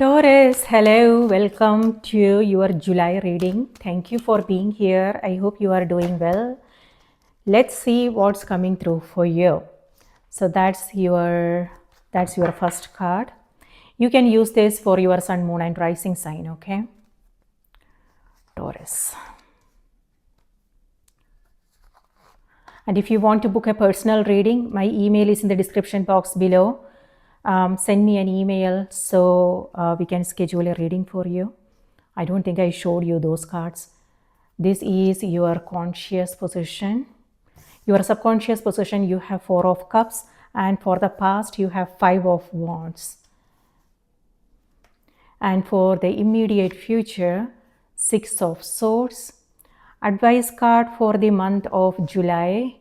Taurus, hello, welcome to your July reading. Thank you for being here. I hope you are doing well. Let's see what's coming through for you. So that's your first card. You can use this for your sun, moon, and rising sign, okay? Taurus. And if you want to book a personal reading, my email is in the description box below. Send me an email so we can schedule a reading for you. I don't think I showed you those cards. This is your conscious position. Your subconscious position, you have 4 of cups, and for the past you have 5 of wands. And for the immediate future, 6 of swords. Advice card for the month of July,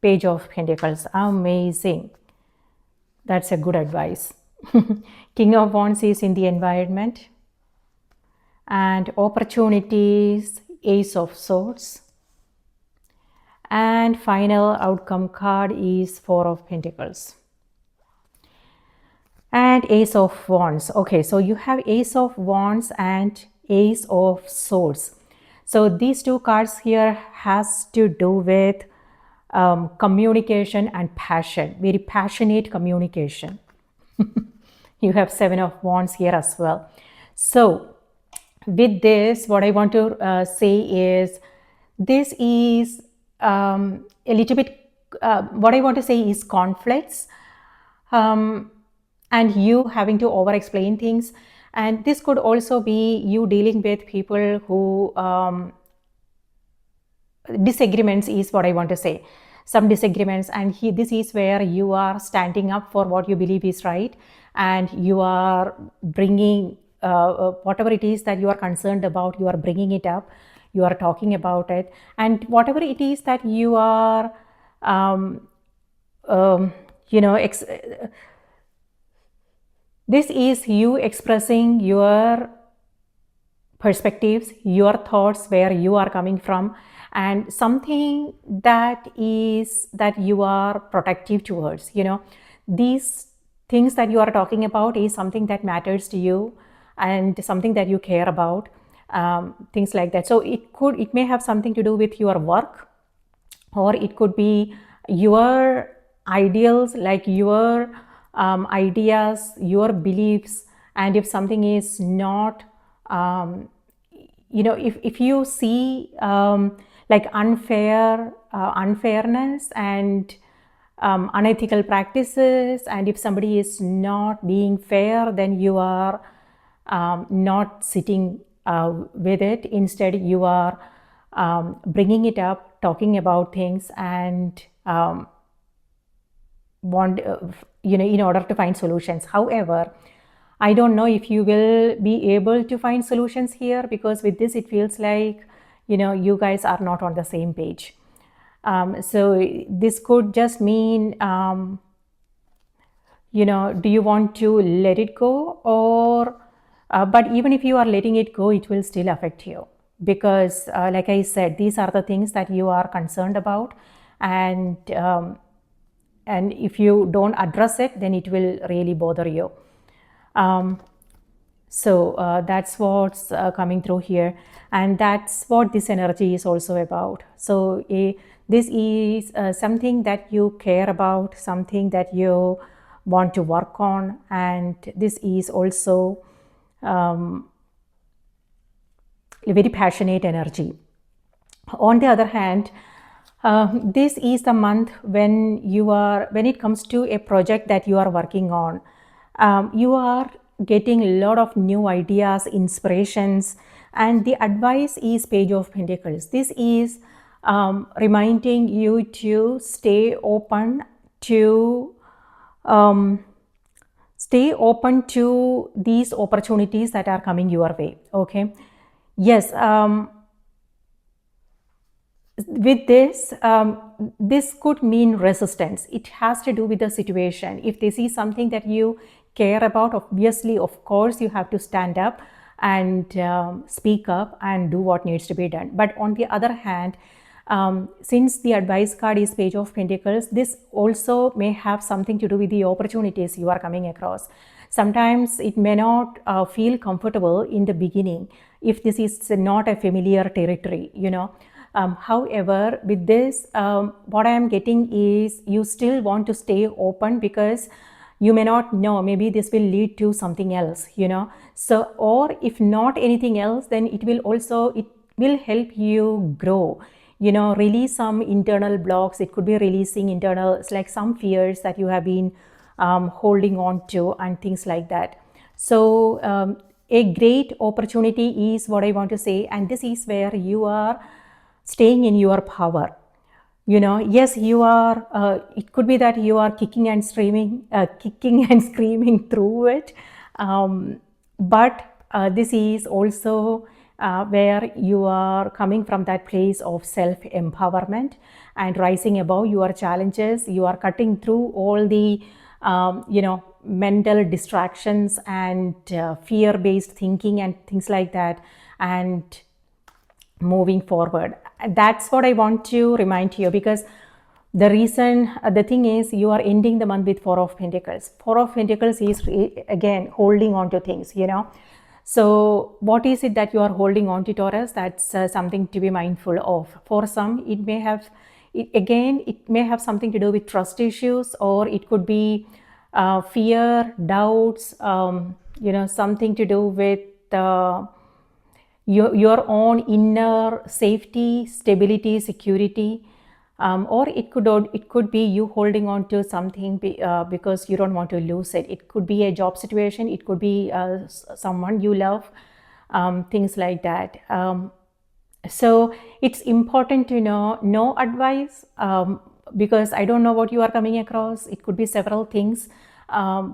Page of Pentacles. Amazing. That's a good advice. King of Wands is in the environment. And opportunities, Ace of Swords. And final outcome card is 4 of Pentacles. And Ace of Wands. Okay, so you have Ace of Wands and Ace of Swords. So these two cards here has to do with communication and passion, very passionate communication. You have 7 of Wands here as well. So with this, what I want to say is, this is a little bit, what I want to say is conflicts and you having to over explain things. And this could also be you dealing with people who disagreements is what I want to say. Some disagreements, and this is where you are standing up for what you believe is right, and you are bringing whatever it is that you are concerned about, you are bringing it up, you are talking about it, and whatever it is that you are this is you expressing your perspectives, your thoughts, where you are coming from, and something that you are protective towards. These things that you are talking about is something that matters to you and something that you care about, things like that. So it may have something to do with your work, or it could be your ideals, like your ideas, your beliefs. And if something is not if you see like unfairness and unethical practices, and if somebody is not being fair, then you are not sitting with it. Instead, you are bringing it up, talking about things, and in order to find solutions. However, I don't know if you will be able to find solutions here, because with this it feels like you guys are not on the same page. So this could just mean do you want to let it go, or but even if you are letting it go, it will still affect you, because like I said, these are the things that you are concerned about, and if you don't address it, then it will really bother you. So that's what's coming through here, and that's what this energy is also about. So this is something that you care about, something that you want to work on, and this is also a very passionate energy. On the other hand, this is the month when it comes to a project that you are working on, you are getting a lot of new ideas, inspirations, and the advice is Page of Pentacles. This is reminding you to stay open to these opportunities that are coming your way. Okay, yes. With this, this could mean resistance. It has to do with the situation. If this is something that you care about, obviously, of course, you have to stand up and speak up and do what needs to be done. But on the other hand, Since the advice card is Page of Pentacles, this also may have something to do with the opportunities you are coming across. Sometimes it may not feel comfortable in the beginning if this is not a familiar territory, however, with this, what I am getting is you still want to stay open because you may not know, maybe this will lead to something else, so, or if not anything else, then it will help you grow, release some internal blocks. It could be releasing it's like some fears that you have been holding on to and things like that. So a great opportunity is what I want to say, and this is where you are staying in your power. Yes, you are, it could be that you are kicking and screaming through it. But this is also where you are coming from that place of self-empowerment and rising above your challenges. You are cutting through all the, mental distractions and fear-based thinking and things like that, and moving forward. That's what I want to remind you, because the thing is, you are ending the month with Four of Pentacles. Four of Pentacles is again holding on to things, So what is it that you are holding on to, Taurus? That's something to be mindful of. For some, it may have something to do with trust issues, or it could be fear, doubts, something to do with your own inner safety, stability, security, or it could be you holding on to something because you don't want to lose it. It could be a job situation. It could be someone you love, things like that. So it's important to know no advice, because I don't know what you are coming across. It could be several things.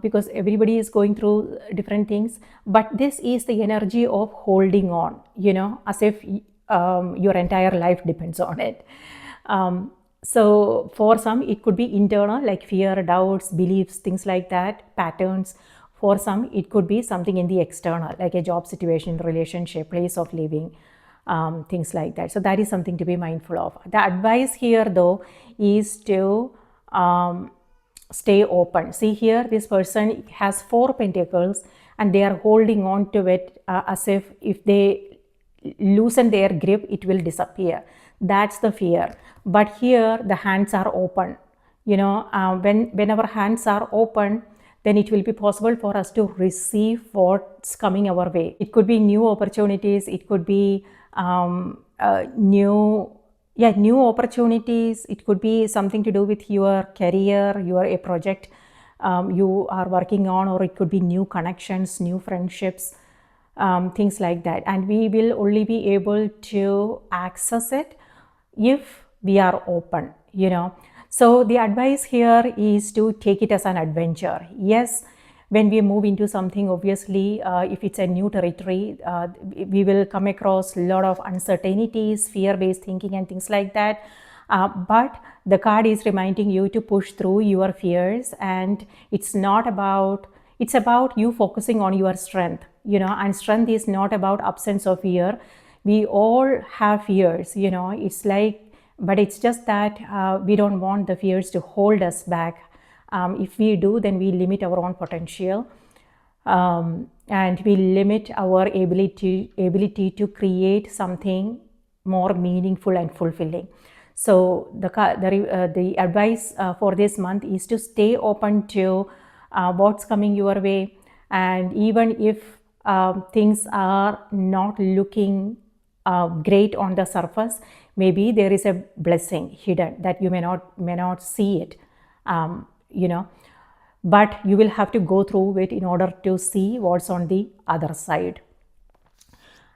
Because everybody is going through different things, but this is the energy of holding on, as if your entire life depends on it. So for some, it could be internal, like fear, doubts, beliefs, things like that, patterns. For some, it could be something in the external, like a job situation, relationship, place of living, things like that. So that is something to be mindful of. The advice here, though, is to stay open. See here, this person has Four Pentacles and they are holding on to it as if they loosen their grip, it will disappear. That's the fear. But here, the hands are open. When our hands are open, then it will be possible for us to receive what's coming our way. It could be new opportunities. It could be new opportunities. It could be something to do with your career, a project you are working on, or it could be new connections, new friendships, things like that. And we will only be able to access it if we are open, So the advice here is to take it as an adventure. Yes, when we move into something, obviously, if it's a new territory, we will come across a lot of uncertainties, fear-based thinking and things like that. But the card is reminding you to push through your fears, and it's about you focusing on your strength, and strength is not about absence of fear. We all have fears, it's like, but it's just that we don't want the fears to hold us back. If we do, then we limit our own potential, and we limit our ability to create something more meaningful and fulfilling. So the advice for this month is to stay open to what's coming your way, and even if things are not looking great on the surface, maybe there is a blessing hidden that you may not see it. But you will have to go through it in order to see what's on the other side.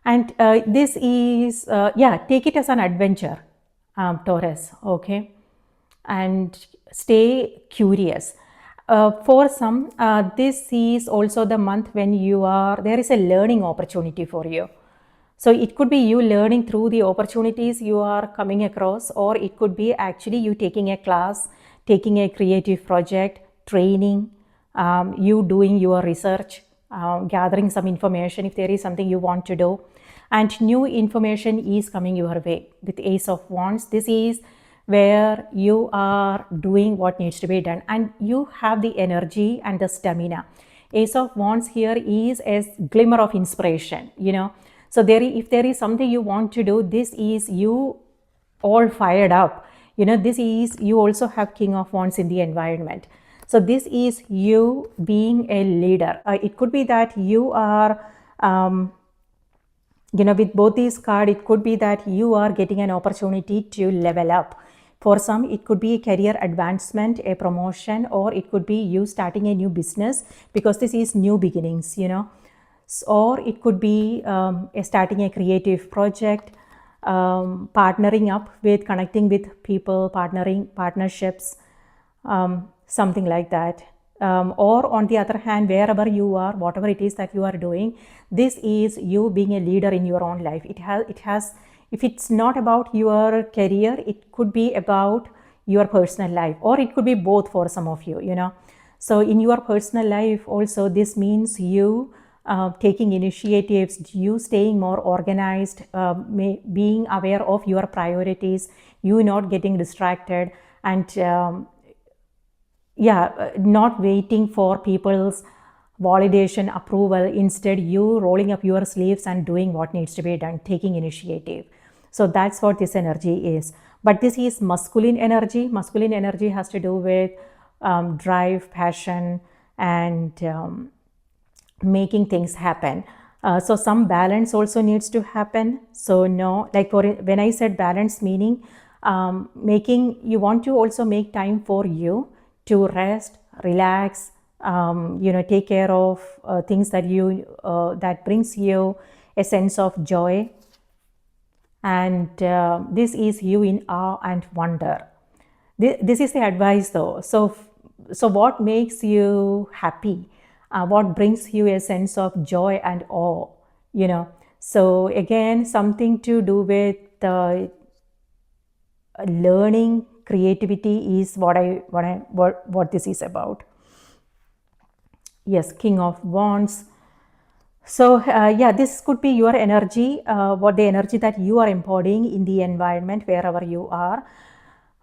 And this is, take it as an adventure, Taurus, okay? And stay curious. For some, this is also the month when there is a learning opportunity for you. So it could be you learning through the opportunities you are coming across, or it could be actually you taking a class, taking a creative project, training, you doing your research, gathering some information if there is something you want to do. and new information is coming your way. With Ace of Wands, this is where you are doing what needs to be done, and you have the energy and the stamina. Ace of Wands here is a glimmer of inspiration, so if there is something you want to do, this is you all fired up. This is you also have King of Wands in the environment. So this is you being a leader. It could be that you are with both these cards, it could be that you are getting an opportunity to level up. For some, it could be a career advancement, a promotion, or it could be you starting a new business, because this is new beginnings, or it could be starting a creative project, partnering up with, connecting with people, partnerships, something like that. Or on the other hand, wherever you are, whatever it is that you are doing, this is you being a leader in your own life. It has, if it's not about your career, it could be about your personal life, or it could be both for some of you, So in your personal life also, this means you taking initiatives, you staying more organized, being aware of your priorities, you not getting distracted, and not waiting for people's validation, approval. Instead, you rolling up your sleeves and doing what needs to be done, taking initiative. So that's what this energy is. But this is masculine energy. Masculine energy has to do with drive, passion, and making things happen. So some balance also needs to happen. So no, like when I said balance, meaning you want to also make time for you to rest, relax, take care of things that that brings you a sense of joy. And this is you in awe and wonder. This is the advice though. So what makes you happy? What brings you a sense of joy and awe? So again, something to do with learning, creativity is what this is about. Yes, King of Wands. So this could be your energy, what the energy that you are embodying in the environment wherever you are.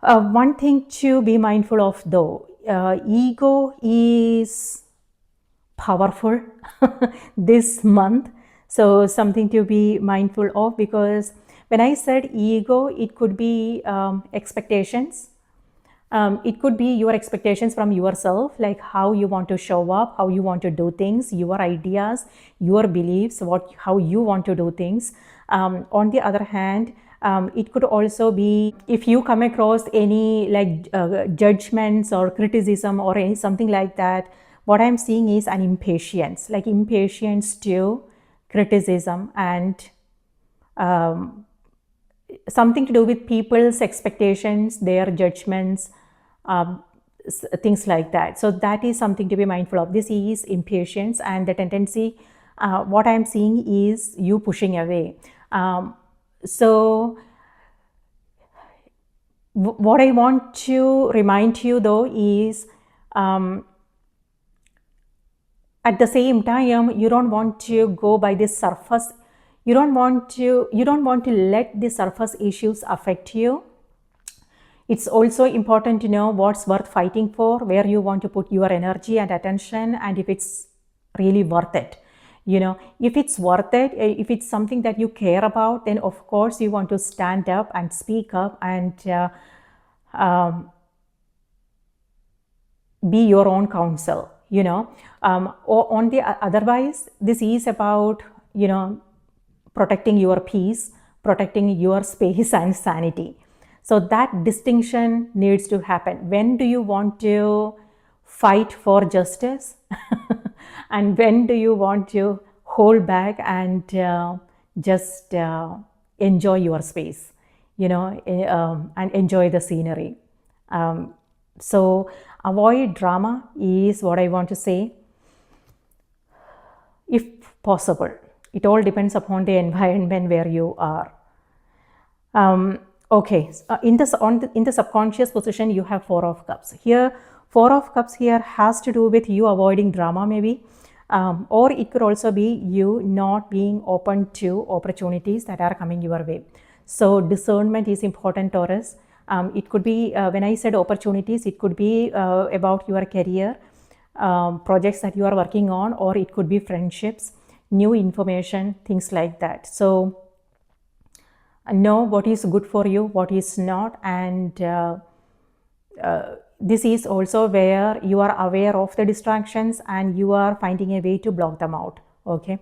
One thing to be mindful of though, ego is powerful this month. So something to be mindful of, because when I said ego, it could be expectations. It could be your expectations from yourself, like how you want to show up, how you want to do things, your ideas, your beliefs, how you want to do things. On the other hand, it could also be if you come across any judgments or criticism or something like that. What I'm seeing is an impatience, like impatience to criticism and something to do with people's expectations, their judgments, things like that. So that is something to be mindful of. This is impatience, and the tendency, what I'm seeing is you pushing away. So what I want to remind you though is, at the same time, you don't want to go by this surface. You don't want to let the surface issues affect you. It's also important to know what's worth fighting for, where you want to put your energy and attention, and if it's really worth it. If it's worth it, if it's something that you care about, then of course you want to stand up and speak up and be your own counsel, or on the otherwise, this is about, protecting your peace, protecting your space and sanity. So that distinction needs to happen. When do you want to fight for justice? And when do you want to hold back and just enjoy your space, and enjoy the scenery? So avoid drama is what I want to say, if possible. It all depends upon the environment where you are. Okay, in the subconscious position, you have Four of Cups. Here, Four of Cups here has to do with you avoiding drama maybe. or it could also be you not being open to opportunities that are coming your way. So discernment is important, Taurus. It could be, when I said opportunities, it could be about your career, projects that you are working on, or it could be friendships, new information, things like that. So know what is good for you, what is not, and this is also where you are aware of the distractions and you are finding a way to block them out. Okay.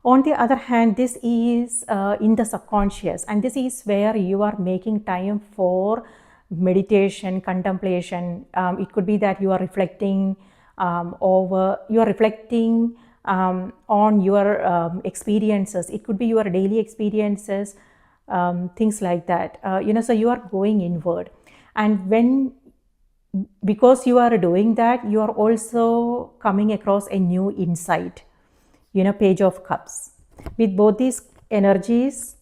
On the other hand, this is in the subconscious, and this is where you are making time for meditation, contemplation. It could be that you are reflecting on your experiences. It could be your daily experiences, things like that. So you are going inward, and because you are doing that, you are also coming across a new insight. Page of Cups with both these energies,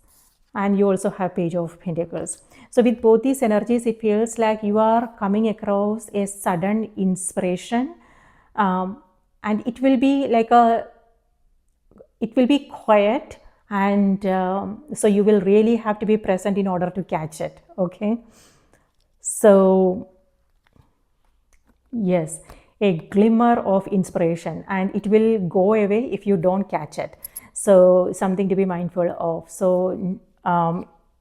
and you also have Page of Pentacles. So with both these energies, it feels like you are coming across a sudden inspiration, and it will be quiet, and so you will really have to be present in order to catch it. Okay. So yes, a glimmer of inspiration, and it will go away if you don't catch it. So something to be mindful of. So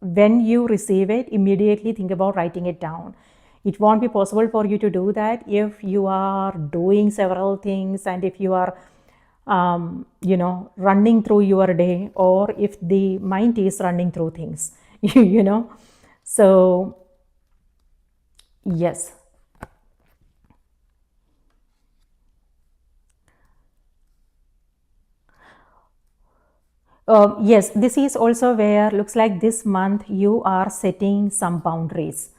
when you receive it, immediately think about writing it down. It won't be possible for you to do that if you are doing several things, and if you are running through your day, or if the mind is running through things. So yes. Yes, this is also where looks like this month you are setting some boundaries.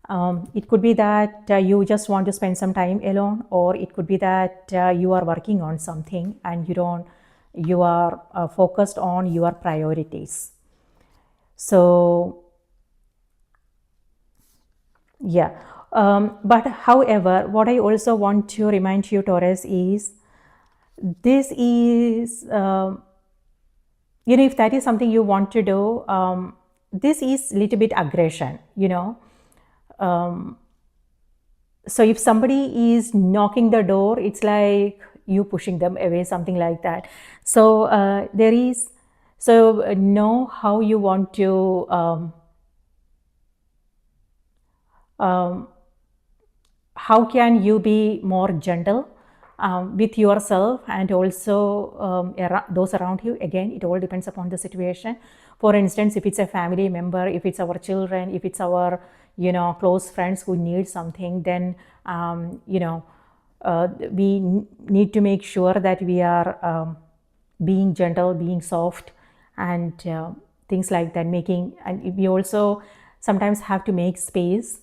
It could be that you just want to spend some time alone, or it could be that you are working on something and you are focused on your priorities. So yeah. But however, what I also want to remind you, Taurus, is this is if that is something you want to do, this is a little bit aggression. So if somebody is knocking the door, it's like you pushing them away, something like that. So know how you want to how can you be more gentle with yourself, and also those around you. Again, it all depends upon the situation. For instance, if it's a family member, if it's our children, if it's our close friends who need something, then we need to make sure that we are being gentle, being soft, and things like that. And we also sometimes have to make space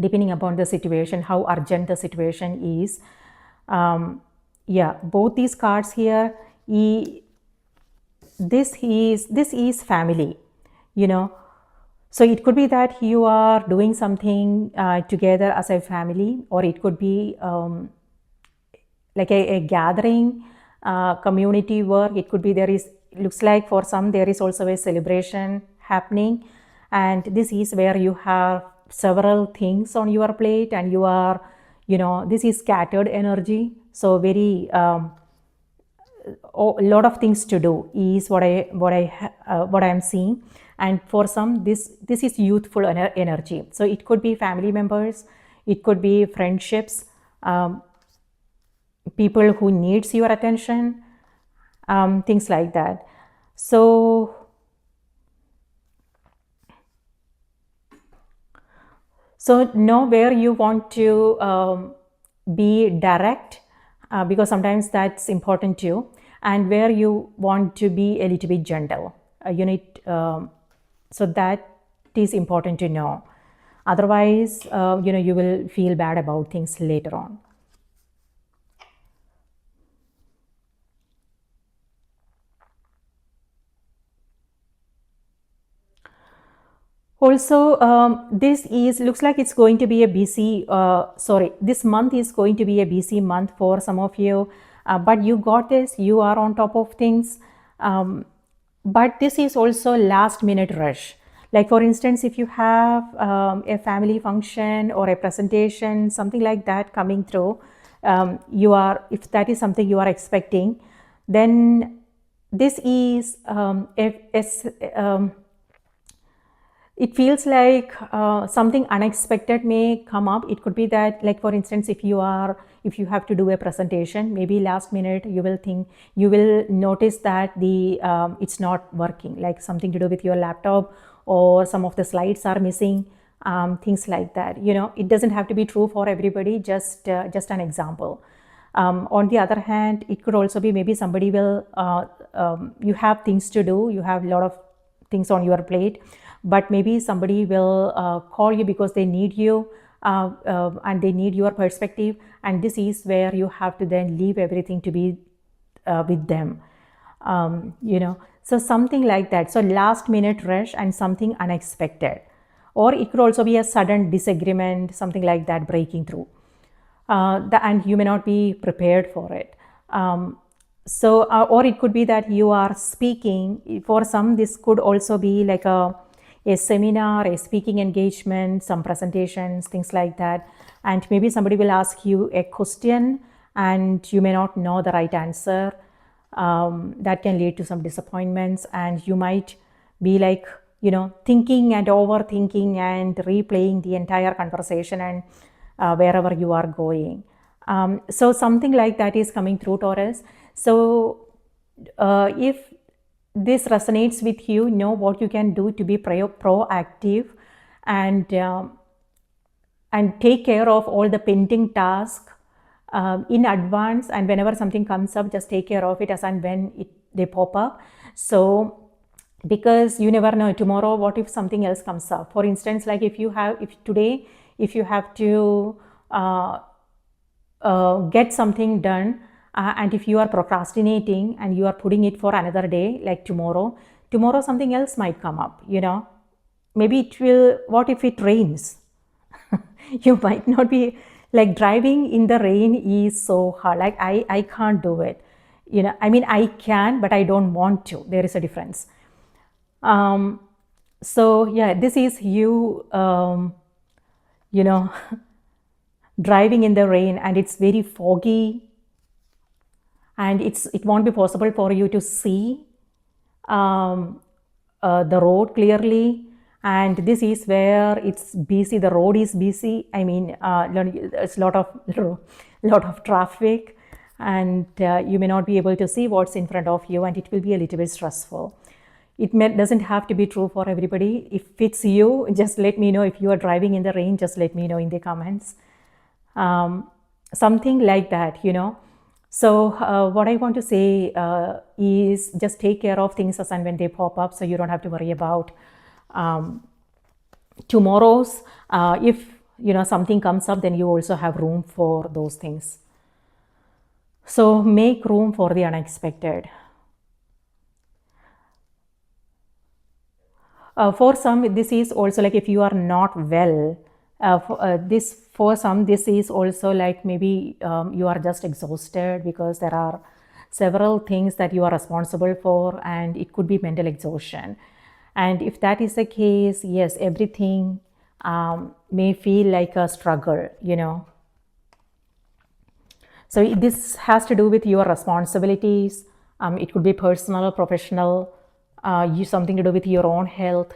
depending upon the situation, how urgent the situation is. Both these cards here, this is family. So it could be that you are doing something together as a family, or it could be like a gathering, community work. It could be looks like for some there is also a celebration happening, and this is where you have several things on your plate, and you are this is scattered energy. So very a lot of things to do is what I'm seeing. And for some, this is youthful energy. So it could be family members, it could be friendships, people who needs your attention, things like that. So know where you want to be direct, because sometimes that's important too, and where you want to be a little bit gentle. So that is important to know. Otherwise, you will feel bad about things later on. Also, this looks like it's going to be a busy, this month is going to be a busy month for some of you. but you got this, you are on top of things. But this is also last minute rush. Like for instance, if you have a family function or a presentation, something like that coming through, if that is something you are expecting, then this is it feels like something unexpected may come up. It could be that, like for instance, if you have to do a presentation, maybe last minute you will notice that it's not working, like something to do with your laptop, or some of the slides are missing, things like that. It doesn't have to be true for everybody, just an example. On the other hand, it could also be maybe somebody will you have things to do, you have a lot of things on your plate, but maybe somebody will call you because they need you, and they need your perspective, and this is where you have to then leave everything to be with them. So something like that. So last minute rush and something unexpected, or it could also be a sudden disagreement, something like that breaking through, and you may not be prepared for it. Or it could be that you are speaking. For some, this could also be like a seminar, a speaking engagement, some presentations, things like that. And maybe somebody will ask you a question and you may not know the right answer. That can lead to some disappointments, and you might be like, thinking and overthinking and replaying the entire conversation and wherever you are going. So something like that is coming through, Taurus. So if this resonates with you, know what you can do to be proactive and take care of all the pending tasks in advance, and whenever something comes up, just take care of it as and when they pop up. So because you never know tomorrow, what if something else comes up. For instance, like if you have to get something done, and if you are procrastinating and you are putting it for another day, like tomorrow something else might come up. Maybe what if it rains? You might not be, like, driving in the rain is so hard. Like I can't do it. I can, but I don't want to. There is a difference. So yeah, this is you driving in the rain, and it's very foggy, and it won't be possible for you to see the road clearly. And this is where it's busy, the road is busy. It's a lot of traffic, and you may not be able to see what's in front of you, and it will be a little bit stressful. It doesn't have to be true for everybody. If it's you, just let me know. If you are driving in the rain, just let me know in the comments. Something like that. So what I want to say is just take care of things as and when they pop up, so you don't have to worry about tomorrow's. If something comes up, then you also have room for those things. So make room for the unexpected. For some, this is also like if you are not well. For some, this is also like maybe you are just exhausted because there are several things that you are responsible for, and it could be mental exhaustion. And if that is the case, yes, everything may feel like a struggle. So this has to do with your responsibilities. It could be personal, professional, something to do with your own health.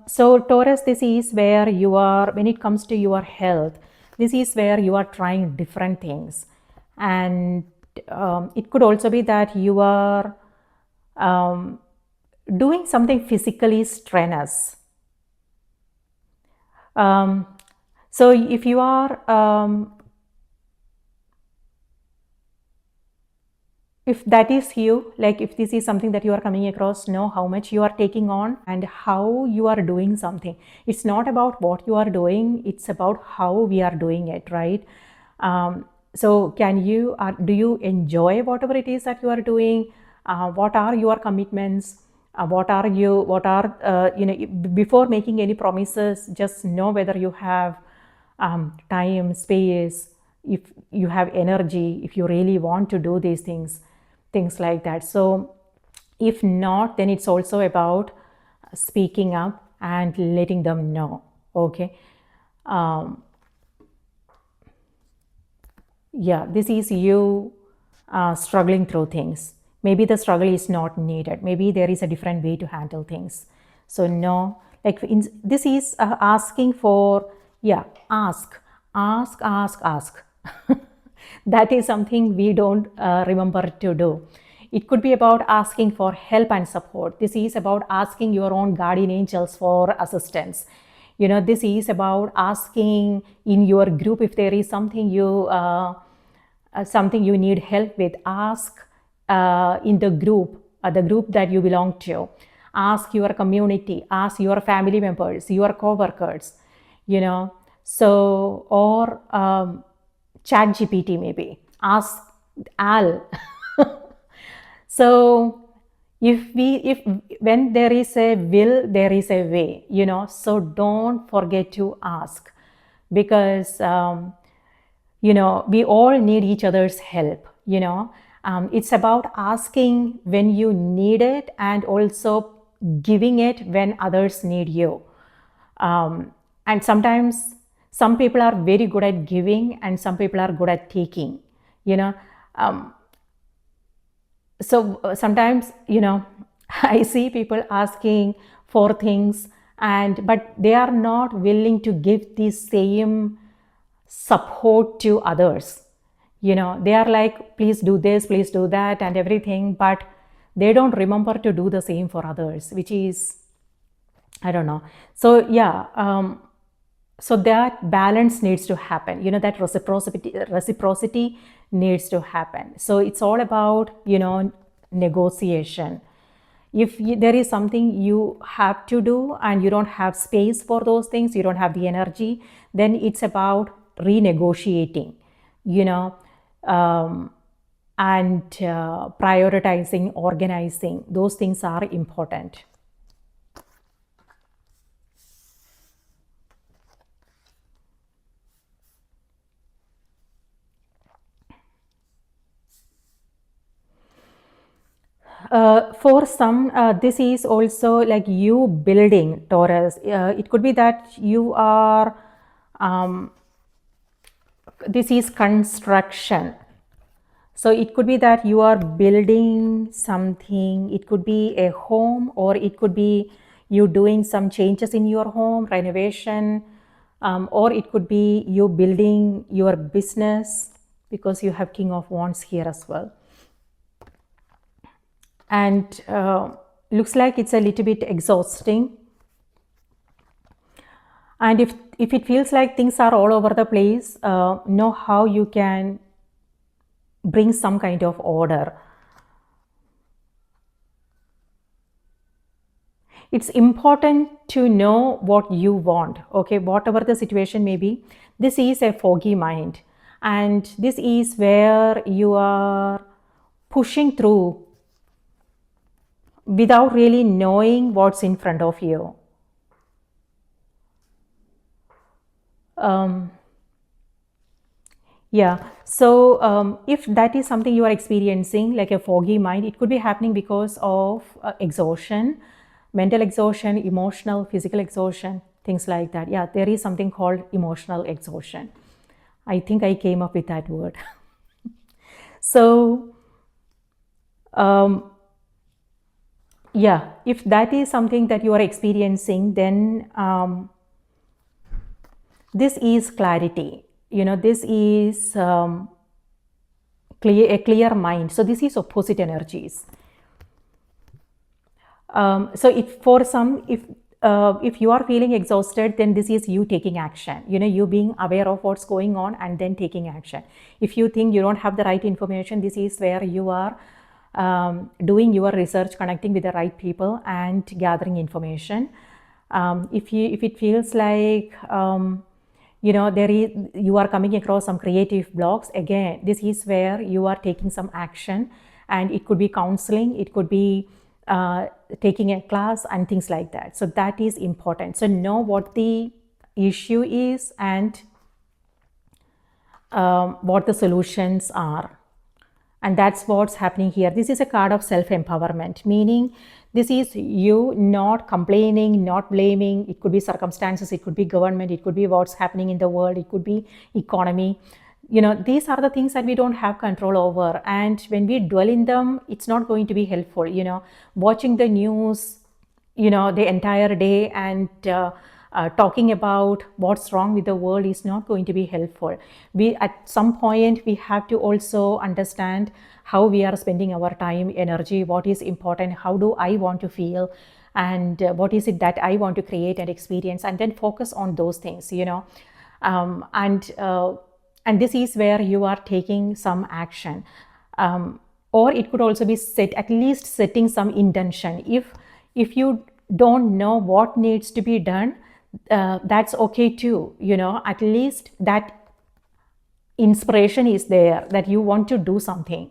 So Taurus, this is where you are, when it comes to your health, this is where you are trying different things. And it could also be that you are doing something physically strenuous. So if you are if that is you, like if this is something that you are coming across, know how much you are taking on and how you are doing something. It's not about what you are doing, it's about how we are doing it, right? So do you enjoy whatever it is that you are doing? What are your commitments? Before making any promises, just know whether you have time, space, if you have energy, if you really want to do these things like that. So if not, then it's also about speaking up and letting them know. Okay. Yeah, this is you struggling through things. Maybe the struggle is not needed. Maybe there is a different way to handle things. So no, like this is asking for, yeah, ask. That is something we don't remember to do. It could be about asking for help and support. This is about asking your own guardian angels for assistance. This is about asking in your group if there is something you need help with. Ask in the group that you belong to. Ask your community, ask your family members, your co-workers, so, or chat GPT, maybe ask Al. So if when there is a will, there is a way, so don't forget to ask, because we all need each other's help. It's about asking when you need it, and also giving it when others need you. And sometimes some people are very good at giving and some people are good at taking. So sometimes I see people asking for things, but they are not willing to give the same support to others. They are like, please do this, please do that, and everything, but they don't remember to do the same for others, which is, I don't know. So yeah, so that balance needs to happen. That reciprocity needs to happen. So it's all about negotiation. If there is something you have to do and you don't have space for those things, you don't have the energy, then it's about renegotiating, and prioritizing, organizing. Those things are important. For some, this is also like you building, Taurus. It could be that you are, this is construction. So it could be that you are building something. It could be a home, or it could be you doing some changes in your home, renovation, or it could be you building your business, because you have King of Wands here as well. And looks like it's a little bit exhausting. And if it feels like things are all over the place, know how you can bring some kind of order. It's important to know what you want, okay, whatever the situation may be. This is a foggy mind, and this is where you are pushing through without really knowing what's in front of you. Yeah, so if that is something you are experiencing, like a foggy mind, it could be happening because of exhaustion, mental exhaustion, emotional, physical exhaustion, things like that. Yeah, there is something called emotional exhaustion. I think I came up with that word. So, yeah, if that is something that you are experiencing, then this is clarity. This is a clear mind. So this is opposite energies. So if you are feeling exhausted, then this is you taking action. You being aware of what's going on and then taking action. If you think you don't have the right information, this is where you are doing your research, connecting with the right people, and gathering information. If it feels like you are coming across some creative blocks, again, this is where you are taking some action, and it could be counseling, it could be taking a class and things like that. So that is important. So know what the issue is, and what the solutions are. And that's what's happening here. This is a card of self-empowerment, meaning this is you not complaining, not blaming. It could be circumstances, it could be government, it could be what's happening in the world, it could be economy. These are the things that we don't have control over. And when we dwell in them, it's not going to be helpful. Watching the news, the entire day and talking about what's wrong with the world is not going to be helpful. We at some point we have to also understand how we are spending our time, energy, what is important, how do I want to feel, and what is it that I want to create and experience, and then focus on those things. And this is where you are taking some action. Or it could also be at least setting some intention. If you don't know what needs to be done, that's okay too. At least that inspiration is there, that you want to do something,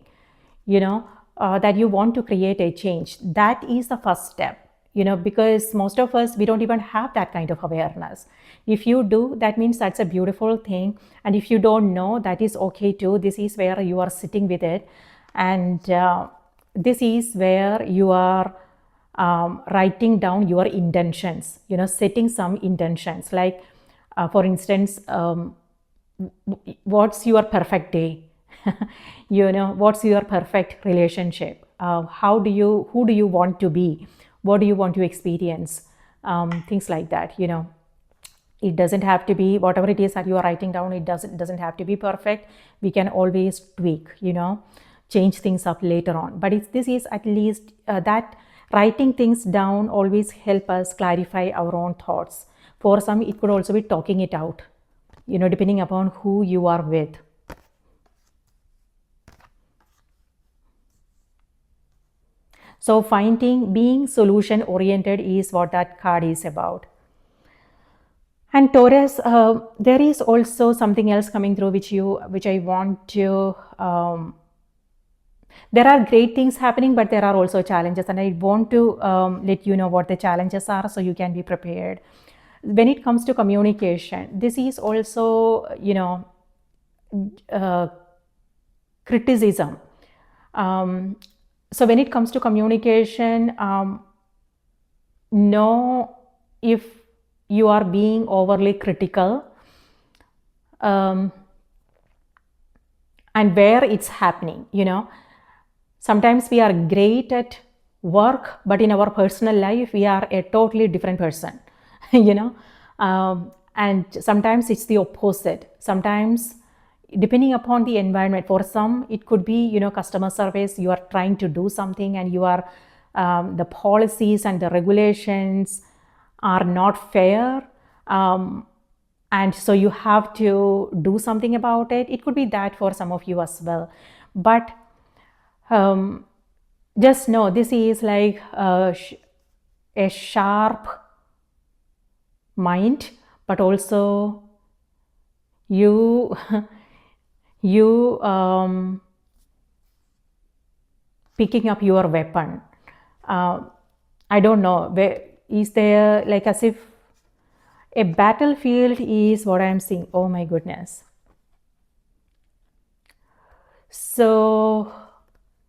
that you want to create a change. That is the first step, because most of us, we don't even have that kind of awareness. If you do, that means that's a beautiful thing. And if you don't know, that is okay too. This is where you are sitting with it. And this is where you are writing down your intentions, setting some intentions. Like, for instance, what's your perfect day? What's your perfect relationship? Who do you want to be? What do you want to experience? Things like that. It doesn't have to be whatever it is that you are writing down. It doesn't have to be perfect. We can always tweak, change things up later on. But this is at least that writing things down always help us clarify our own thoughts. For some, it could also be talking it out, depending upon who you are with. So being solution oriented is what that card is about. And Taurus, there is also something else coming through which I want to. There are great things happening, but there are also challenges, and I want to let you know what the challenges are so you can be prepared. When it comes to communication, this is also, criticism. So when it comes to communication, know if you are being overly critical, and where it's happening. Sometimes we are great at work, but in our personal life, we are a totally different person. And sometimes it's the opposite. Sometimes, depending upon the environment, for some it could be, customer service. You are trying to do something, and you are the policies and the regulations are not fair, and so you have to do something about it. It could be that for some of you as well. But just know this is like a sharp mind, but also you picking up your weapon. I don't know, is there, like, as if a battlefield is what I'm seeing. Oh my goodness. So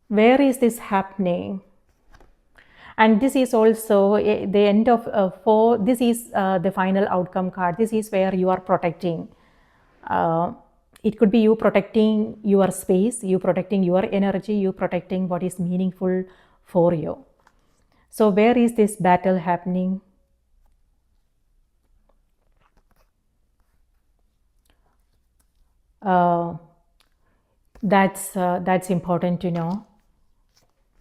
where is this happening? And this is also the end of this is the final outcome card. This is where you are protecting. It could be you protecting your space, you protecting your energy, you protecting what is meaningful for you. So where is this battle happening? That's important to know.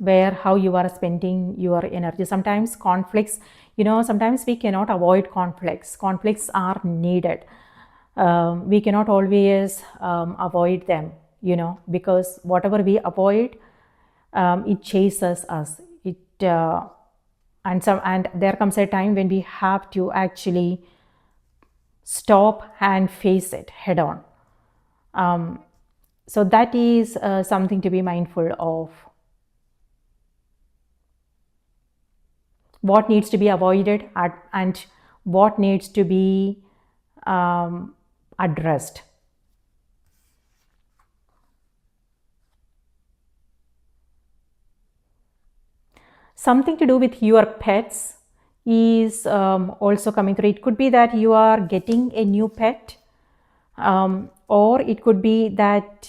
How you are spending your energy. Sometimes conflicts, sometimes we cannot avoid conflicts. Conflicts are needed. We cannot always avoid them, because whatever we avoid, it chases us. And there comes a time when we have to actually stop and face it head on. So that is something to be mindful of. What needs to be avoided and what needs to be addressed. Something to do with your pets is also coming through. It could be that you are getting a new pet, or it could be that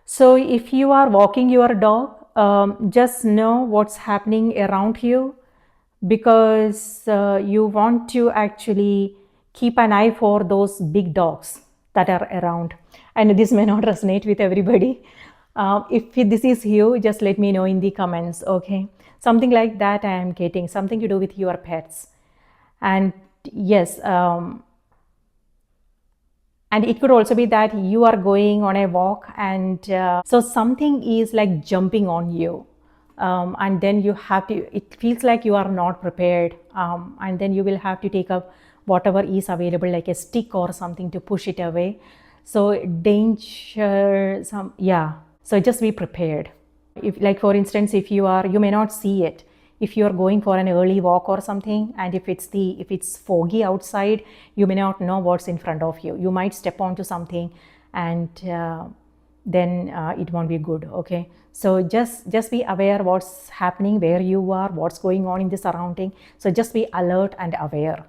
so if you are walking your dog, just know what's happening around you, because you want to actually keep an eye for those big dogs that are around. And this may not resonate with everybody. If this is you, just let me know in the comments, okay? Something like that I am getting, something to do with your pets. And yes, and it could also be that you are going on a walk, and so something is like jumping on you, and then you have to, it feels like you are not prepared, and then you will have to take up whatever is available, like a stick or something, to push it away. So danger, yeah, so just be prepared. If, like for instance, if you may not see it, if you are going for an early walk or something, and if it's foggy outside, you may not know what's in front of you. You might step onto something, and then it won't be good. Okay, so just be aware what's happening, where you are, what's going on in the surrounding. So just be alert and aware.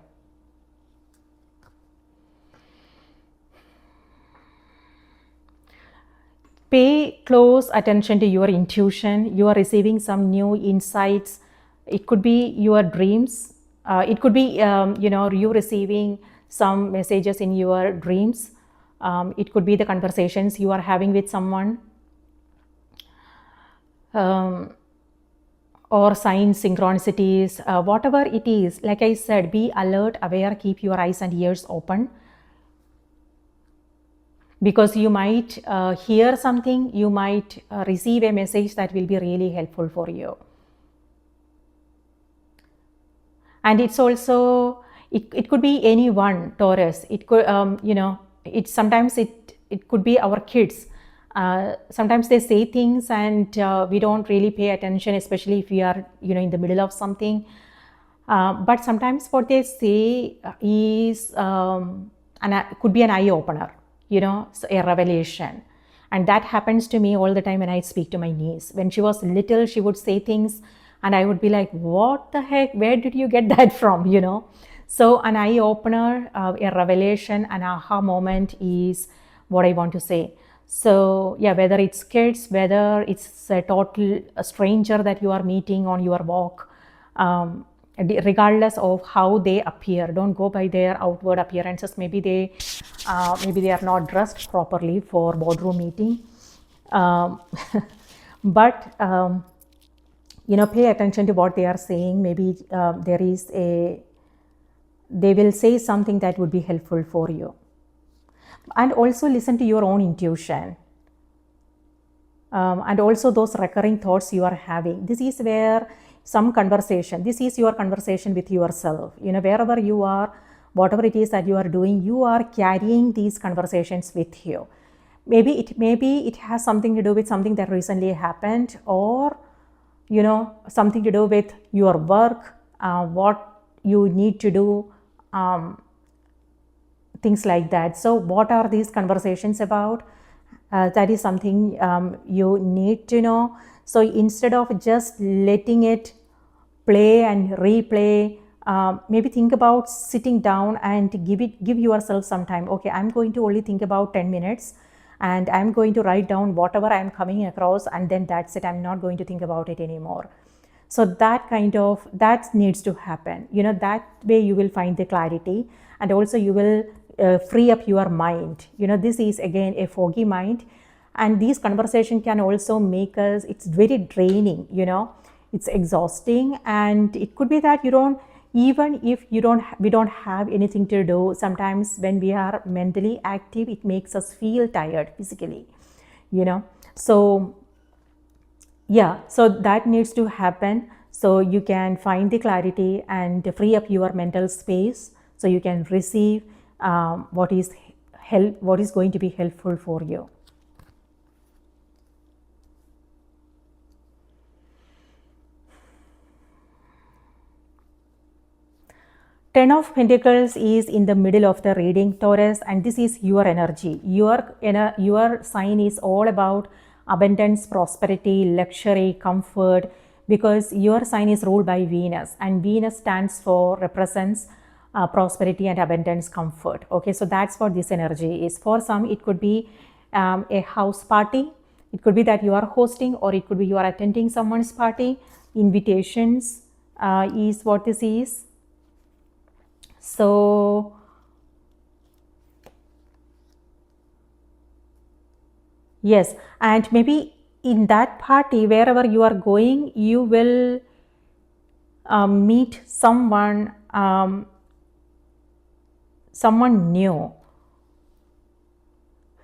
Pay close attention to your intuition. You are receiving some new insights. It could be your dreams. It could be you receiving some messages in your dreams. It could be the conversations you are having with someone, or signs, synchronicities, whatever it is. Like I said, be alert, aware, keep your eyes and ears open, because you might hear something, you might receive a message that will be really helpful for you. And it's also, it could be anyone, Taurus. It could, sometimes it could be our kids. Sometimes they say things, and we don't really pay attention, especially if we are, in the middle of something. But sometimes what they say is, could be an eye opener, so a revelation. And that happens to me all the time when I speak to my niece. When she was little, she would say things, and I would be like, what the heck, where did you get that from, So an eye opener, a revelation, an aha moment is what I want to say. So yeah, whether it's kids, whether it's a total stranger that you are meeting on your walk, regardless of how they appear, don't go by their outward appearances. Maybe they are not dressed properly for boardroom meeting, but pay attention to what they are saying. Maybe they will say something that would be helpful for you. And also listen to your own intuition, and also those recurring thoughts you are having. This is where some conversation, this is your conversation with yourself. Wherever you are, whatever it is that you are doing, you are carrying these conversations with you. Maybe it has something to do with something that recently happened, or something to do with your work, what you need to do, things like that. So what are these conversations about? That is something you need to know. So instead of just letting it play and replay, maybe think about sitting down and give yourself some time. Okay, I'm going to only think about 10 minutes, and I'm going to write down whatever I'm coming across, and then that's it. I'm not going to think about it anymore. So that needs to happen. That way you will find the clarity, and also you will free up your mind. This is again a foggy mind, and these conversations can also make us, it's very draining, it's exhausting. And it could be that even if we don't have anything to do, sometimes when we are mentally active, it makes us feel tired physically, so yeah, so that needs to happen, so you can find the clarity and free up your mental space, so you can receive what is going to be helpful for you. Ten of Pentacles is in the middle of the reading, Taurus, and this is your energy. Your sign is all about abundance, prosperity, luxury, comfort, because your sign is ruled by Venus, and Venus stands for, represents prosperity and abundance, comfort. Okay, so that's what this energy is. For some, it could be a house party. It could be that you are hosting, or it could be you are attending someone's party. Invitations is what this is. So yes, and maybe in that party, wherever you are going, you will meet someone, someone new.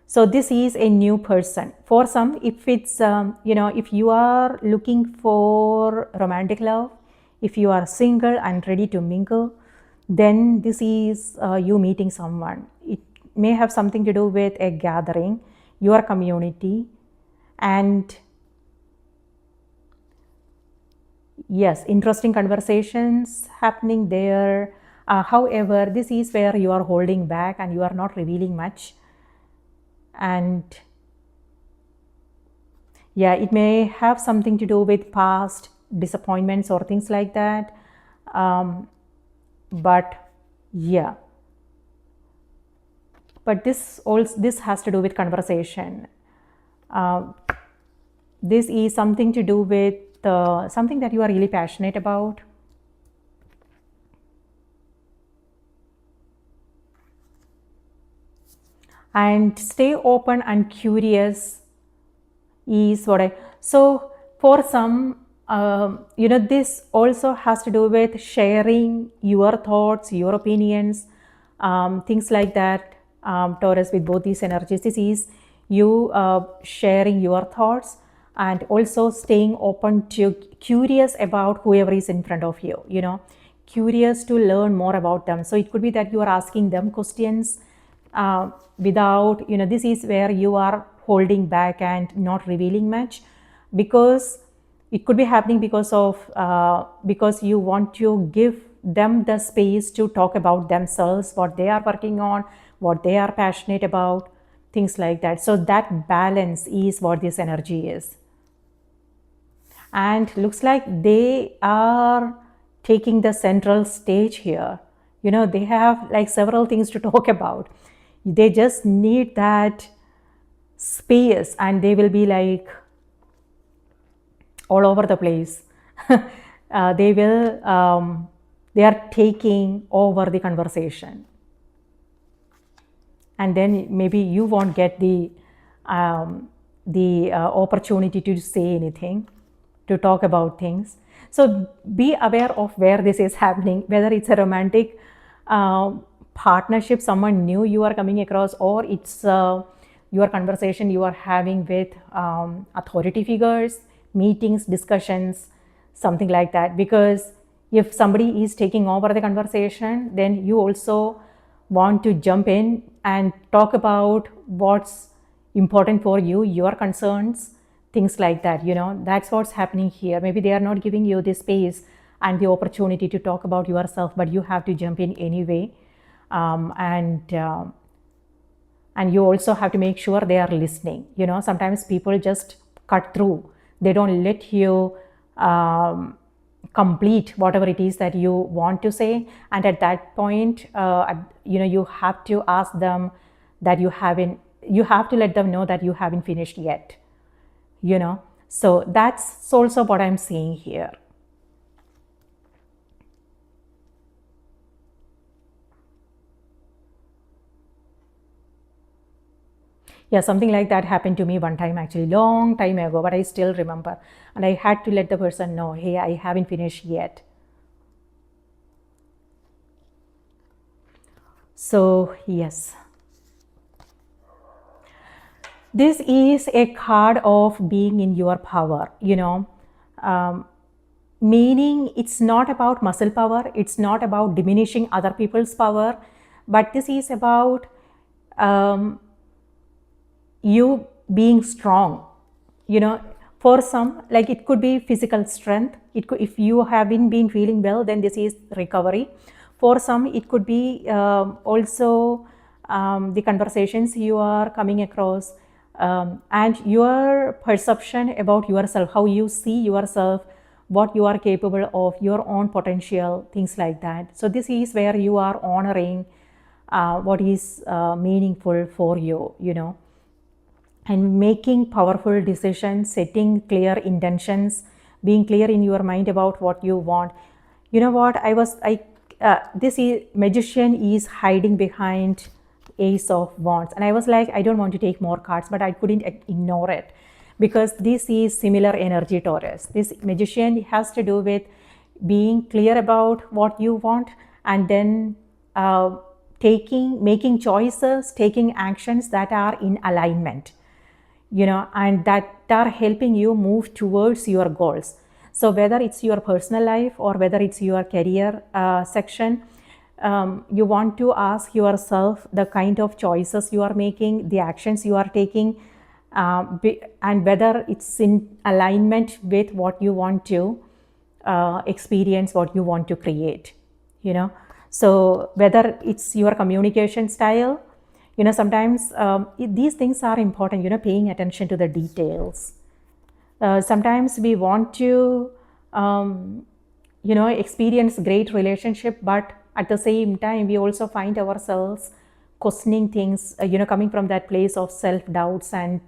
So this is a new person. For some, if it's, if you are looking for romantic love, if you are single and ready to mingle, then this is you meeting someone. It may have something to do with a gathering, your community, and yes, interesting conversations happening there. However, this is where you are holding back and you are not revealing much. And yeah, it may have something to do with past disappointments or things like that. But yeah, but this has to do with conversation. This is something to do with something that you are really passionate about. And stay open and curious is what so for some, this also has to do with sharing your thoughts, your opinions, things like that. Taurus, with both these energies, this is you sharing your thoughts and also staying open to, curious about whoever is in front of you, curious to learn more about them. So it could be that you are asking them questions without, this is where you are holding back and not revealing much, because it could be happening because of because you want to give them the space to talk about themselves, what they are working on, what they are passionate about, things like that. So that balance is what this energy is. And looks like they are taking the central stage here. They have like several things to talk about. They just need that space and they will be like all over the place. They are taking over the conversation, and then maybe you won't get the opportunity to say anything, to talk about things. So be aware of where this is happening, whether it's a romantic partnership, someone new you are coming across, or it's your conversation you are having with authority figures, meetings, discussions, something like that. Because if somebody is taking over the conversation, then you also want to jump in and talk about what's important for you, your concerns, things like that. That's what's happening here. Maybe they are not giving you the space and the opportunity to talk about yourself, but you have to jump in anyway. And you also have to make sure they are listening. Sometimes people just cut through. They don't let you complete whatever it is that you want to say. And at that point, you have to ask them that you have to let them know that you haven't finished yet. So that's also what I'm seeing here. Yeah, something like that happened to me one time, actually, long time ago, but I still remember. And I had to let the person know, hey, I haven't finished yet. So, yes. This is a card of being in your power, meaning it's not about muscle power, it's not about diminishing other people's power, but this is about you being strong. For some, like, it could be physical strength. If you haven't been feeling well, then this is recovery. For some, it could be also the conversations you are coming across. and your perception about yourself, how you see yourself, what you are capable of, your own potential, things like that. So this is where you are honoring what is meaningful for you, you know, and making powerful decisions, setting clear intentions, being clear in your mind about what you want. You know what, this is magician is hiding behind ace of wands, and I was like, I don't want to take more cards, but I couldn't ignore it, because this is similar energy, Taurus. This magician has to do with being clear about what you want, and then making choices, taking actions that are in alignment, you know, and that are helping you move towards your goals. So whether it's your personal life or whether it's your career section, you want to ask yourself the kind of choices you are making, the actions you are taking, and whether it's in alignment with what you want to experience, what you want to create, you know. So whether it's your communication style, you know, sometimes these things are important, you know, paying attention to the details. Sometimes we want to you know, experience great relationship, but at the same time we also find ourselves questioning things, you know, coming from that place of self doubts and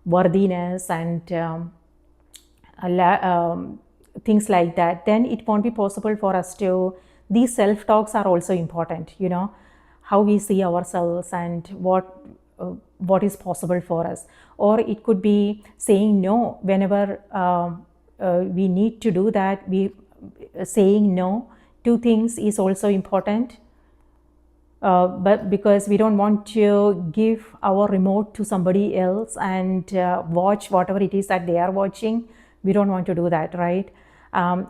worthiness and things like that. Then it won't be possible for us to, these self talks are also important, you know, how we see ourselves and what is possible for us. Or it could be saying no whenever we need to do that. Saying no to things is also important, but because we don't want to give our remote to somebody else and watch whatever it is that they are watching. We don't want to do that, right?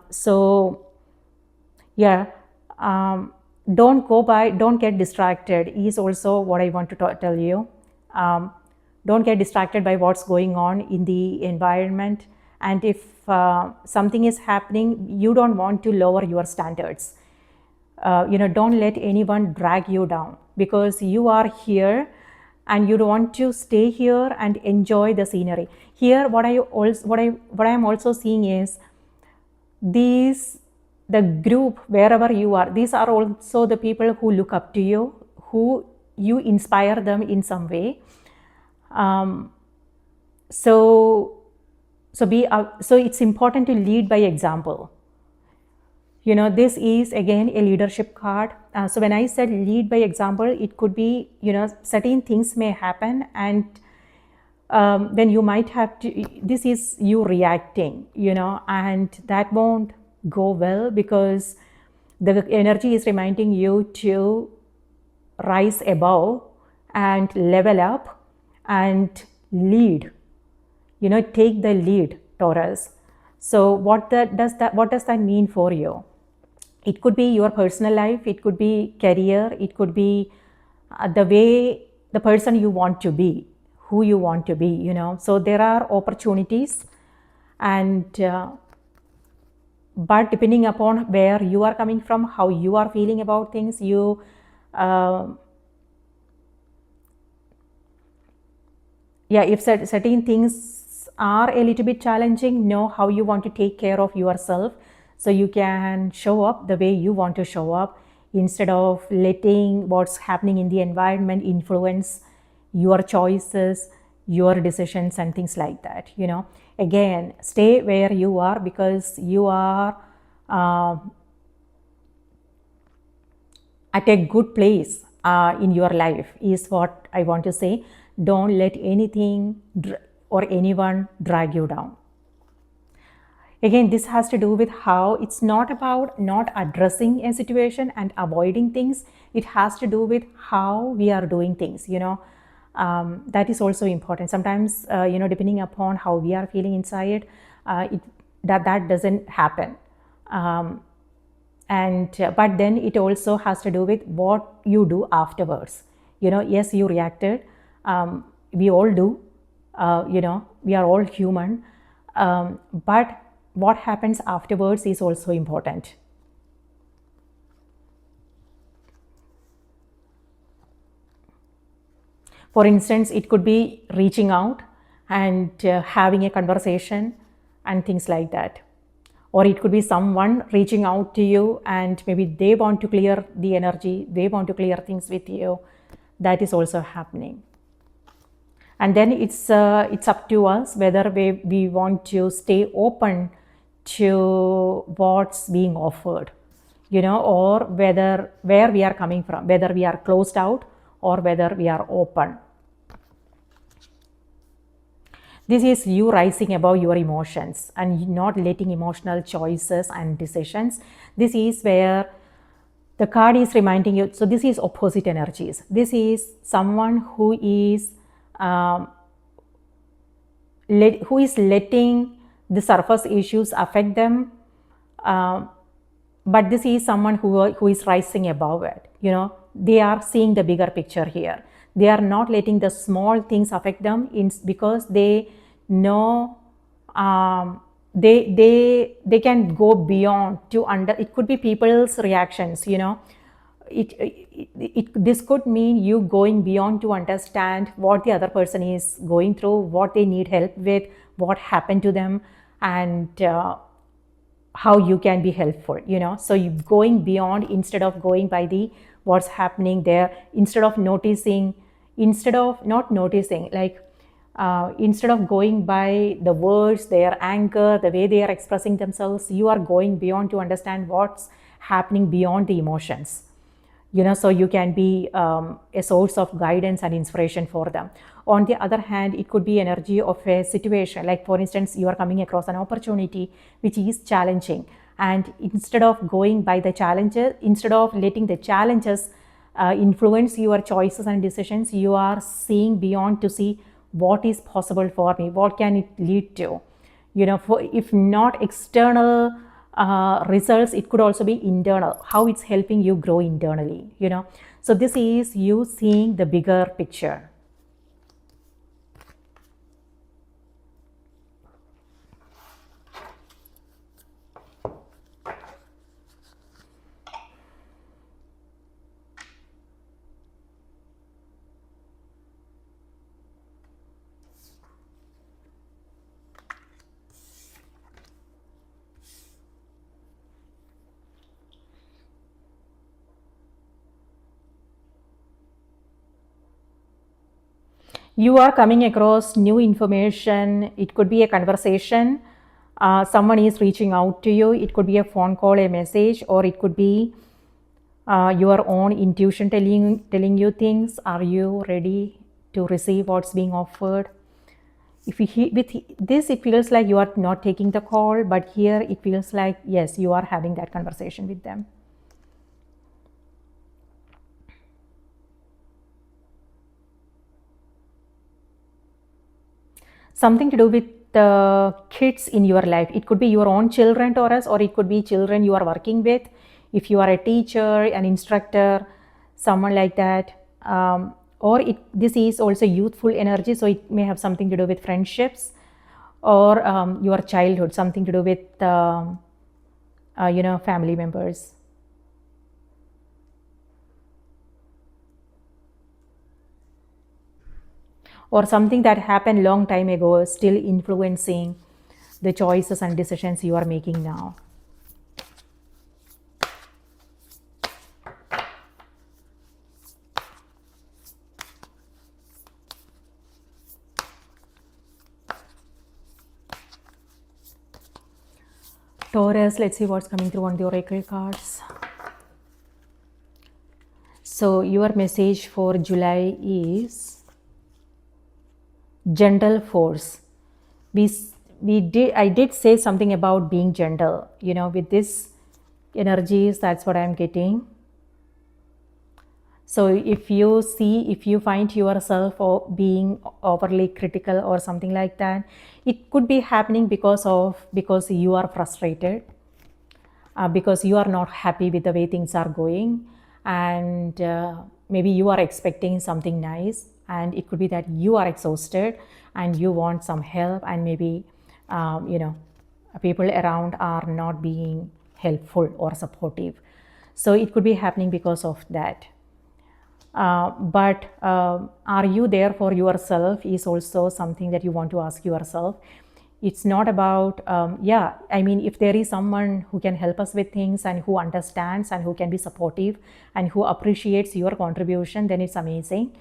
So yeah, don't get distracted is also what I want to tell you. Don't get distracted by what's going on in the environment, and if something is happening, you don't want to lower your standards. You know, don't let anyone drag you down, because you are here and you want to stay here and enjoy the scenery. Here what I'm also seeing is the group, wherever you are, these are also the people who look up to you, who you inspire them in some way. So it's important to lead by example. You know, this is again a leadership card. So when I said lead by example, it could be, you know, certain things may happen, and then you might have to, this is you reacting, you know, and that won't go well, because the energy is reminding you to rise above and level up and lead, you know, take the lead, Taurus. So what does that mean for you? It could be your personal life, it could be career, it could be the person you want to be, who you want to be, you know. So there are opportunities, and but depending upon where you are coming from, how you are feeling about things, you if certain things are a little bit challenging, know how you want to take care of yourself, so you can show up the way you want to show up, instead of letting what's happening in the environment influence your choices, your decisions, and things like that, you know. Again, stay where you are, because you are at a good place in your life, is what I want to say. Don't let anything or anyone drag you down. Again, this has to do with how it's not about not addressing a situation and avoiding things. It has to do with how we are doing things, you know. That is also important. Sometimes, you know, depending upon how we are feeling inside, that doesn't happen. But then it also has to do with what you do afterwards. You know, yes, you reacted. We all do. You know, we are all human. But what happens afterwards is also important. For instance, it could be reaching out and having a conversation and things like that. Or it could be someone reaching out to you and maybe they want to clear the energy, they want to clear things with you. That is also happening. And then it's up to us whether we want to stay open to what's being offered, or whether where we are coming from, whether we are closed out or whether we are open. This is you rising above your emotions and not letting emotional choices and decisions. This is where the card is reminding you. So this is opposite energies. This is someone who is letting the surface issues affect them, but this is someone who is rising above it. They are seeing the bigger picture here. They are not letting the small things affect them because they know they can go beyond to it could be people's reactions. This could mean you going beyond to understand what the other person is going through, what they need help with, what happened to them, and how you can be helpful. So you going beyond instead of going by the what's happening there, instead of not noticing, instead of going by the words, their anger, the way they are expressing themselves, you are going beyond to understand what's happening beyond the emotions. So you can be a source of guidance and inspiration for them. On the other hand, it could be energy of a situation. Like for instance, you are coming across an opportunity which is challenging. And instead of going by the challenges, instead of letting the challenges influence your choices and decisions, you are seeing beyond to see what is possible for me, what can it lead to. If not external results, it could also be internal, how it's helping you grow internally. So this is you seeing the bigger picture. You are coming across new information. It could be a conversation. Someone is reaching out to you. It could be a phone call, a message, or it could be your own intuition telling you things. Are you ready to receive what's being offered? With this, it feels like you are not taking the call, but here it feels like, yes, you are having that conversation with them. Something to do with the kids in your life. It could be your own children, Taurus, or it could be children you are working with. If you are a teacher, an instructor, someone like that. Or this is also youthful energy, so it may have something to do with friendships or your childhood, something to do with family members. Or something that happened long time ago still influencing the choices and decisions you are making now. Taurus, let's see what's coming through on the oracle cards. So your message for July is gentle force. I did say something about being gentle, with this energies, that's what I'm getting. So if you find yourself being overly critical or something like that, it could be happening because you are frustrated, because you are not happy with the way things are going, and maybe you are expecting something nice, and it could be that you are exhausted and you want some help, and maybe people around are not being helpful or supportive. So it could be happening because of that. But are you there for yourself is also something that you want to ask yourself. It's not about, I mean, if there is someone who can help us with things and who understands and who can be supportive and who appreciates your contribution, then it's amazing.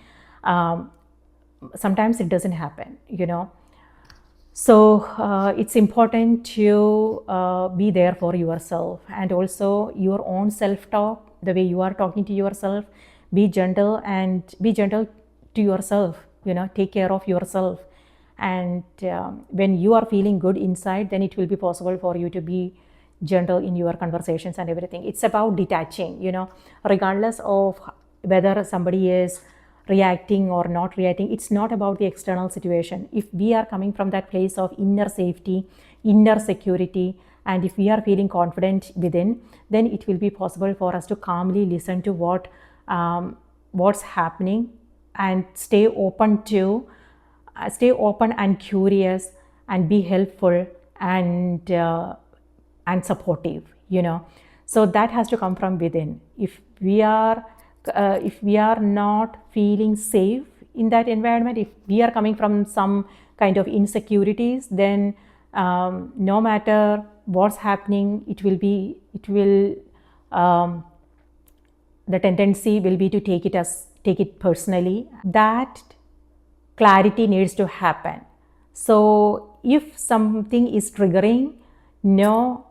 Sometimes it doesn't happen, So it's important to be there for yourself, and also your own self-talk, the way you are talking to yourself. Be gentle to yourself. Take care of yourself, and when you are feeling good inside, then it will be possible for you to be gentle in your conversations and everything. It's about detaching, regardless of whether somebody is reacting or not reacting. It's not about the external situation. If we are coming from that place of inner safety, inner security, and if we are feeling confident within, then it will be possible for us to calmly listen to what's happening, and stay open and curious, and be helpful and supportive. So that has to come from within. If we are not feeling safe in that environment, if we are coming from some kind of insecurities, then no matter what's happening, the tendency will be to take it personally. That clarity needs to happen. So if something is triggering, know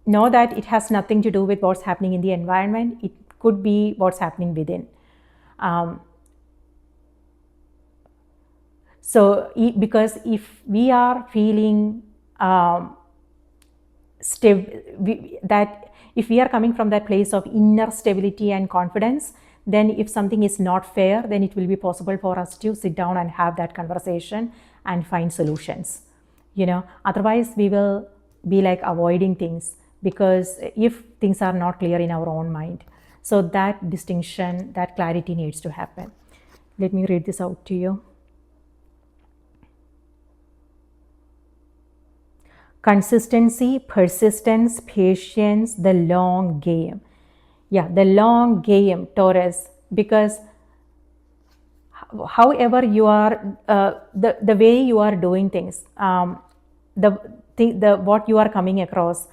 that it has nothing to do with what's happening in the environment. It could be what's happening within. Because if we are feeling if we are coming from that place of inner stability and confidence, then if something is not fair, then it will be possible for us to sit down and have that conversation and find solutions. Otherwise we will be like avoiding things, because if things are not clear in our own mind. So that distinction, that clarity needs to happen. Let me read this out to you. Consistency, persistence, patience, the long game. Yeah, the long game, Taurus, because however you are, the way you are doing things, what you are coming across,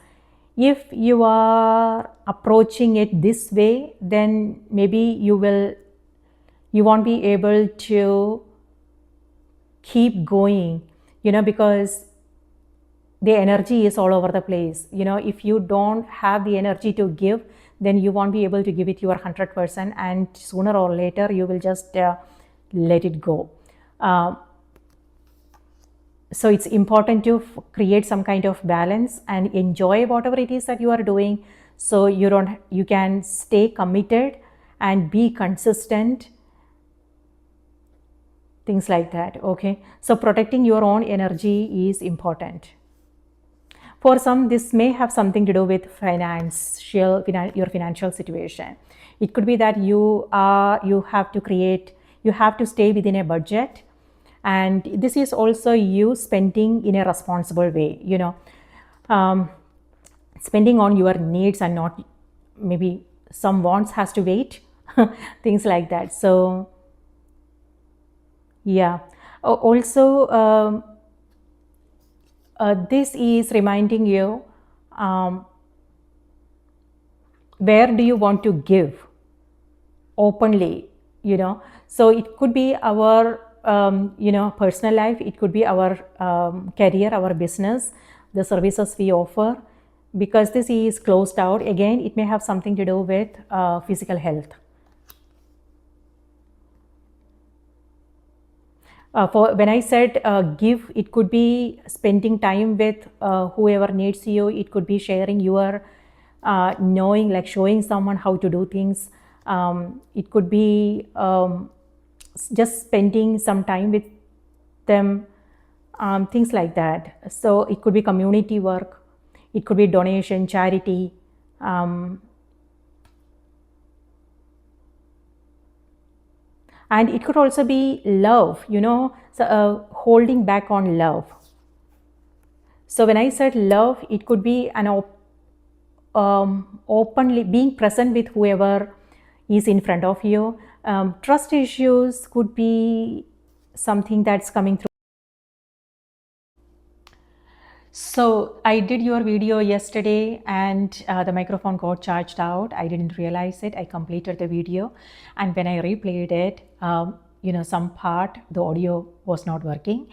if you are approaching it this way, then maybe you won't be able to keep going, because the energy is all over the place. If you don't have the energy to give, then you won't be able to give it your 100%, and sooner or later you will just let it go. So it's important to create some kind of balance and enjoy whatever it is that you are doing, so you can stay committed and be consistent, things like that. Okay, so protecting your own energy is important. For some, this may have something to do with your financial situation. It could be that you have to stay within a budget, and this is also you spending in a responsible way, spending on your needs and not maybe some wants has to wait, things like that. So yeah, also this is reminding you, where do you want to give openly, so it could be our personal life, it could be our career, our business, the services we offer. Because this is closed out, again, it may have something to do with physical health. For when I said give, it could be spending time with whoever needs you. It could be sharing your knowing, like showing someone how to do things. It could be just spending some time with them, things like that. So it could be community work, it could be donation, charity. And it could also be love, so holding back on love. So when I said love, it could be an openly being present with whoever is in front of you. Trust issues could be something that's coming through. So I did your video yesterday and the microphone got charged out. I didn't realize it. I completed the video, and when I replayed it, some part the audio was not working.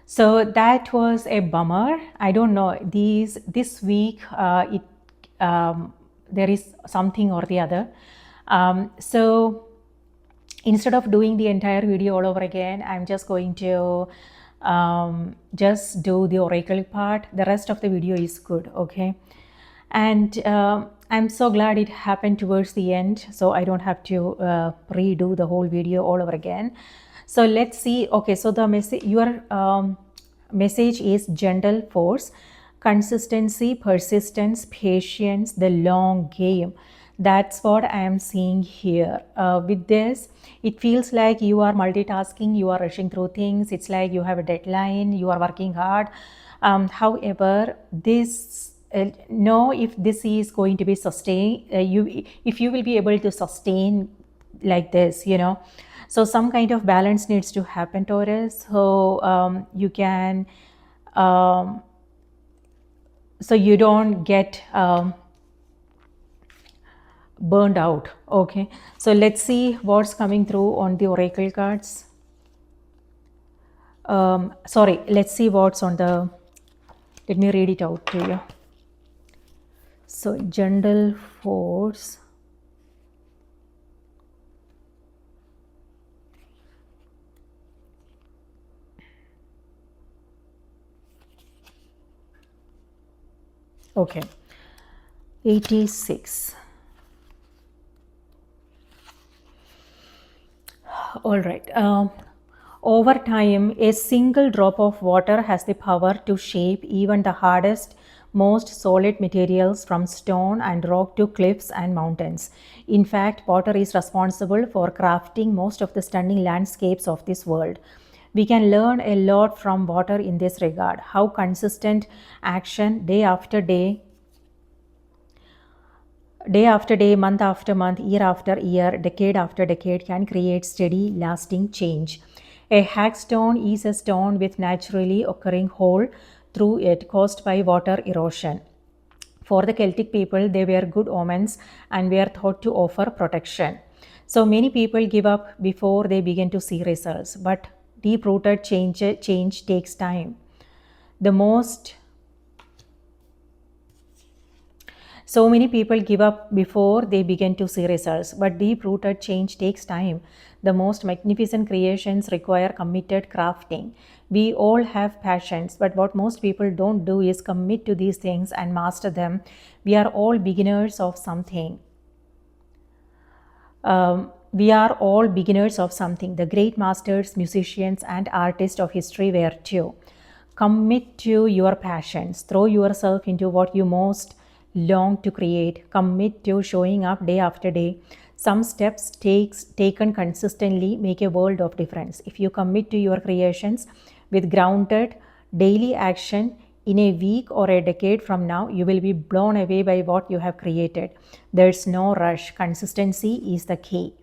So that was a bummer. I don't know. This week there is something or the other. So instead of doing the entire video all over again, I'm just going to just do the oracle part. The rest of the video is good, okay? And I'm so glad it happened towards the end, so I don't have to redo the whole video all over again. So let's see. Okay, so the message, your message is gentle force, consistency, persistence, patience, the long game. That's what I am seeing here. With this, it feels like you are multitasking, you are rushing through things. It's like you have a deadline, you are working hard. However, this know if this is going to be sustained. If you will be able to sustain like this, So some kind of balance needs to happen, Taurus. So you can, so you don't get burned out. Okay, so let's see what's coming through on the oracle cards. Sorry, let's see what's on the, let me read it out to you. So gentle force, okay, 86. All right. Over time, a single drop of water has the power to shape even the hardest, most solid materials, from stone and rock to cliffs and mountains. In fact, water is responsible for crafting most of the stunning landscapes of this world. We can learn a lot from water in this regard. How consistent action day after day after day, month after month, year after year, decade after decade can create steady, lasting change. A hagstone is a stone with naturally occurring hole through it caused by water erosion. For the Celtic people, they were good omens and were thought to offer protection. So many people give up before they begin to see results, but deep-rooted change takes time. So many people give up before they begin to see results, but deep-rooted change takes time. The most magnificent creations require committed crafting. We all have passions, but what most people don't do is commit to these things and master them. We are all beginners of something. We are all beginners of something. The great masters, musicians, and artists of history were too. Commit to your passions. Throw yourself into what you most long to create. Commit to showing up day after day. Some steps taken consistently make a world of difference. If you commit to your creations with grounded daily action, in a week or a decade from now, you will be blown away by what you have created. There's no rush. Consistency is the key.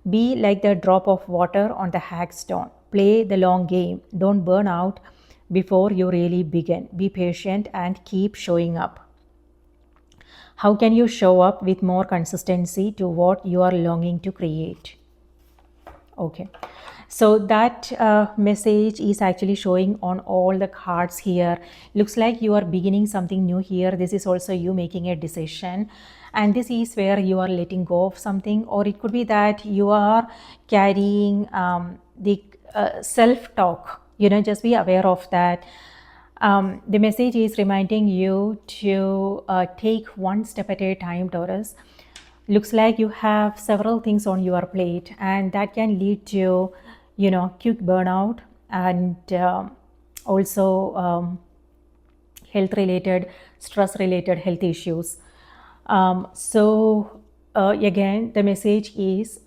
Be like the drop of water on the hagstone. Play the long game. Don't burn out before you really begin. Be patient and keep showing up. How can you show up with more consistency to what you are longing to create? Okay, so that message is actually showing on all the cards here. Looks like you are beginning something new here. This is also you making a decision, and this is where you are letting go of something, or it could be that you are carrying the self-talk. Just be aware of that. The message is reminding you to take one step at a time, Taurus. Looks like you have several things on your plate, and that can lead to, quick burnout and also health-related, stress-related health issues. Again, the message is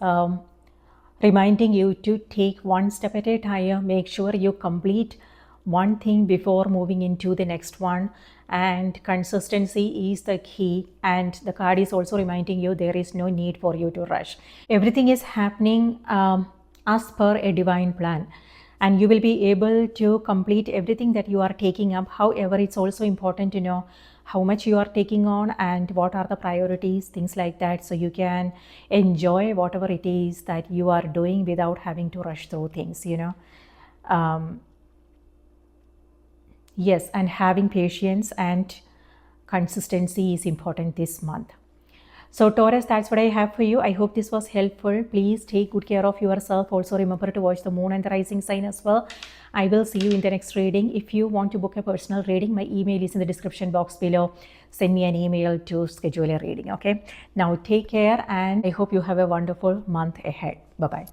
reminding you to take one step at a time. Make sure you complete one thing before moving into the next one, and consistency is the key. And the card is also reminding you there is no need for you to rush. Everything is happening as per a divine plan, and you will be able to complete everything that you are taking up. However, it's also important to know how much you are taking on and what are the priorities, things like that, so you can enjoy whatever it is that you are doing without having to rush through things, yes, and having patience and consistency is important this month. So Taurus, that's what I have for you. I hope this was helpful. Please take good care of yourself. Also remember to watch the moon and the rising sign as well. I will see you in the next reading. If you want to book a personal reading, my email is in the description box below. Send me an email to schedule a reading, okay? Now take care, and I hope you have a wonderful month ahead. Bye-bye.